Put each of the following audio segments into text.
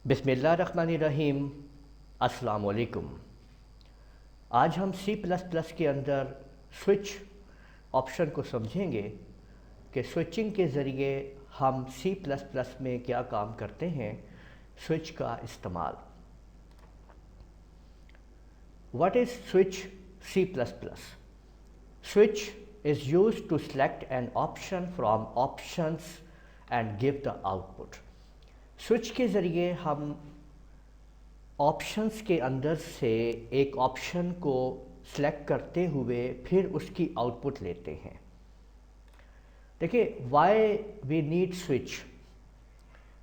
बिस्मिल्लाहिर्रहमानिर्रहीम। अस्सलाम वालेकुम। आज हम सी प्लस प्लस के अंदर स्विच ऑप्शन को समझेंगे कि स्विचिंग के ज़रिए हम सी प्लस प्लस में क्या काम करते हैं। स्विच का इस्तेमाल। What is switch C plus plus? Switch is used to select an option from options and give the output. Switch के ज़रिए हम ऑप्शंस के अंदर से एक ऑप्शन को सेलेक्ट करते हुए फिर उसकी आउटपुट लेते हैं। देखिए, why we need switch.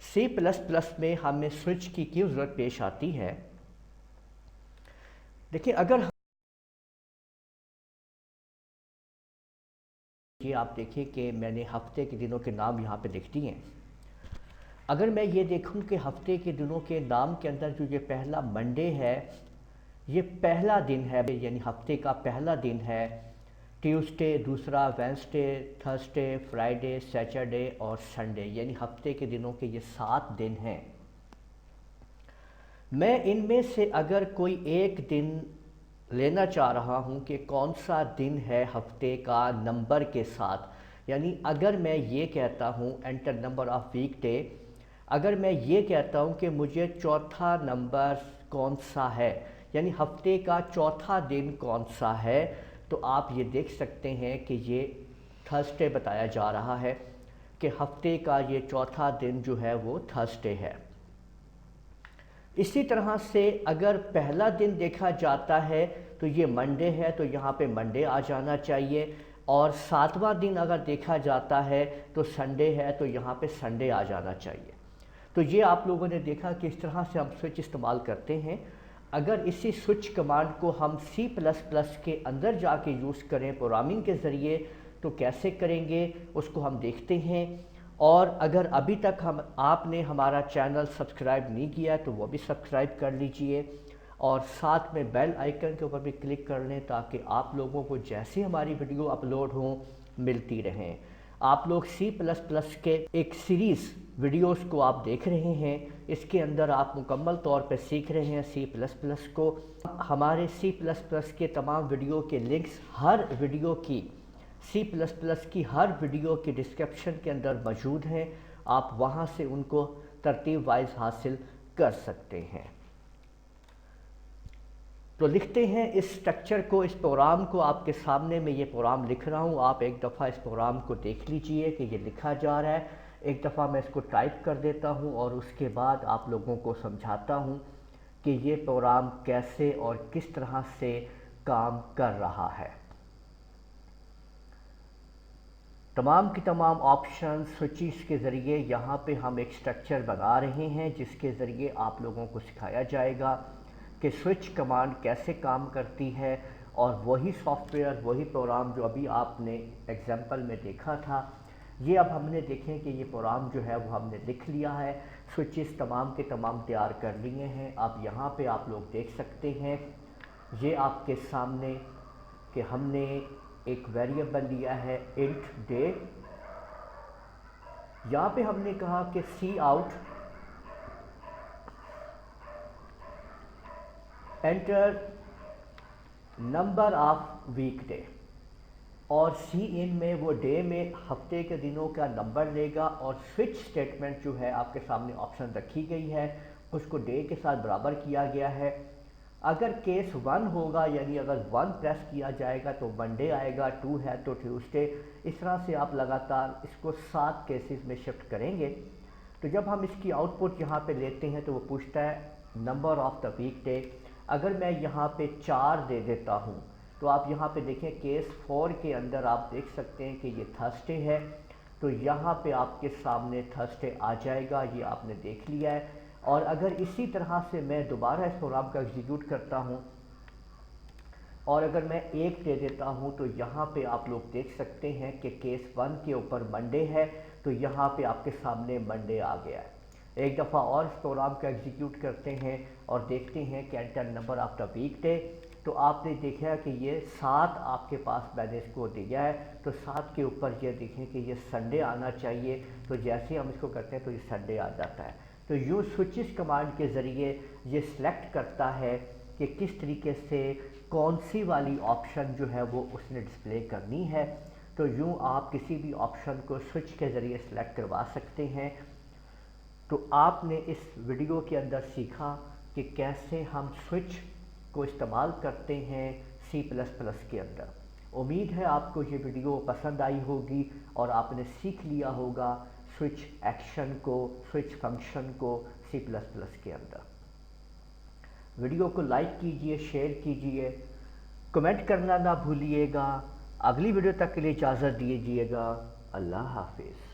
C plus plus में हमें स्विच की क्यों ज़रूरत पेश आती है? देखिए, अगर ये आप देखिए कि मैंने हफ्ते के दिनों के नाम यहाँ पे लिख दिए हैं। अगर मैं ये देखूँ कि हफ्ते के दिनों के नाम के अंदर जो ये पहला मंडे है, ये पहला दिन है, यानी हफ्ते का पहला दिन है। ट्यूसडे दूसरा, वेंसडे, थर्सडे, फ्राइडे, सैटरडे और संडे, यानी हफ्ते के दिनों के ये 7 दिन हैं। मैं इनमें से अगर कोई एक दिन लेना चाह रहा हूँ कि कौन सा दिन है हफ्ते का नंबर के साथ, यानी अगर मैं ये कहता हूँ enter number of week day, अगर मैं ये कहता हूँ कि मुझे चौथा नंबर कौन सा है, यानी हफ्ते का चौथा दिन कौन सा है, तो आप ये देख सकते हैं कि ये थर्सडे बताया जा रहा है कि हफ्ते का ये चौथा दिन जो है वो थर्सडे है। इसी तरह से अगर पहला दिन देखा जाता है तो ये मंडे है, तो यहाँ पे मंडे आ जाना चाहिए। और 7वां दिन अगर देखा जाता है तो संडे है, तो यहाँ पे संडे आ जाना चाहिए। तो ये आप लोगों ने देखा कि इस तरह से हम स्विच इस्तेमाल करते हैं। अगर इसी स्विच कमांड को हम सी प्लस प्लस के अंदर जाके यूज़ करें प्रोग्रामिंग के ज़रिए, तो कैसे करेंगे उसको हम देखते हैं। और अगर अभी तक आपने हमारा चैनल सब्सक्राइब नहीं किया है तो वो भी सब्सक्राइब कर लीजिए और साथ में बेल आइकन के ऊपर भी क्लिक कर लें, ताकि आप लोगों को जैसे हमारी वीडियो अपलोड हों मिलती रहें। आप लोग सी प्लस प्लस के एक सीरीज़ वीडियोस को आप देख रहे हैं, इसके अंदर आप मुकम्मल तौर पर सीख रहे हैं सी प्लस प्लस को। हमारे सी प्लस प्लस के तमाम वीडियो के लिंक्स हर वीडियो की सी प्लस प्लस की हर वीडियो के डिस्क्रिप्शन के अंदर मौजूद हैं, आप वहां से उनको तरतीब वाइज हासिल कर सकते हैं। तो लिखते हैं इस स्ट्रक्चर को, इस प्रोग्राम को। आपके सामने मैं ये प्रोग्राम लिख रहा हूँ, आप एक दफ़ा इस प्रोग्राम को देख लीजिए कि ये लिखा जा रहा है। एक दफ़ा मैं इसको टाइप कर देता हूँ और उसके बाद आप लोगों को समझाता हूँ कि ये प्रोग्राम कैसे और किस तरह से काम कर रहा है। तमाम की तमाम ऑप्शन स्विचेस के ज़रिए यहाँ पे हम एक स्ट्रक्चर बना रहे हैं, जिसके ज़रिए आप लोगों को सिखाया जाएगा कि स्विच कमांड कैसे काम करती है। और वही सॉफ्टवेयर, वही प्रोग्राम जो अभी आपने एग्जांपल में देखा था, ये अब हमने देखें कि ये प्रोग्राम जो है वो हमने लिख लिया है। स्विचेस तमाम के तमाम तैयार कर लिए हैं। अब यहाँ पे आप लोग देख सकते हैं, ये आपके सामने कि हमने एक वेरिएबल लिया है इंट डे। यहाँ पे हमने कहा कि cout enter number of week day, और सी इन में वो डे में हफ्ते के दिनों का नंबर लेगा। और स्विच स्टेटमेंट जो है आपके सामने ऑप्शन रखी गई है, उसको डे के साथ बराबर किया गया है। अगर केस 1 होगा, यानी अगर 1 प्रेस किया जाएगा तो मंडे आएगा, 2 है तो ट्यूसडे। इस तरह से आप लगातार इसको 7 केसेस में शिफ्ट करेंगे। तो जब हम इसकी आउटपुट यहाँ पे लेते हैं तो वो पूछता है number of the week day. अगर मैं यहाँ पे 4 दे देता हूँ तो आप यहाँ पे देखें केस 4 के अंदर आप देख सकते हैं कि ये थर्सडे है, तो यहाँ पे आपके सामने थर्सडे आ जाएगा, ये आपने देख लिया है। और अगर इसी तरह से मैं दोबारा इस प्रोग्राम का एग्जीक्यूट करता हूँ और अगर मैं 1 दे देता हूँ तो यहाँ पे आप लोग देख सकते हैं कि केस 1 के ऊपर मंडे है, तो यहाँ पे आपके सामने मंडे आ गया है। एक दफ़ा और इस प्रोग्राम का एग्जीक्यूट करते हैं और देखते हैं कि enter number of the week day. तो आपने देखा कि ये 7 आपके पास मैंने इसको दिया है, तो 7 के ऊपर ये देखें कि ये संडे आना चाहिए। तो जैसे हम इसको करते हैं तो ये संडे आ जाता है। تو یوں سوئچز کمانڈ کے ذریعے یہ سلیکٹ کرتا ہے کہ کس طریقے سے کون سی والی آپشن جو ہے وہ اس نے ڈسپلے کرنی ہے. تو یوں آپ کسی بھی آپشن کو سوئچ کے ذریعے سلیکٹ کروا سکتے ہیں. تو آپ نے اس ویڈیو کے اندر سیکھا کہ کیسے ہم سوئچ کو استعمال کرتے ہیں سی پلس پلس کے اندر. امید ہے آپ کو یہ ویڈیو پسند آئی ہوگی اور آپ نے سیکھ لیا ہوگا سوئچ ایکشن کو، سوئچ فنکشن کو سی پلس پلس کے اندر. ویڈیو کو لائک کیجئے، شیئر کیجئے، کمنٹ کرنا نہ بھولیے گا. اگلی ویڈیو تک کے لیے اجازت دیجیے گا. اللہ حافظ.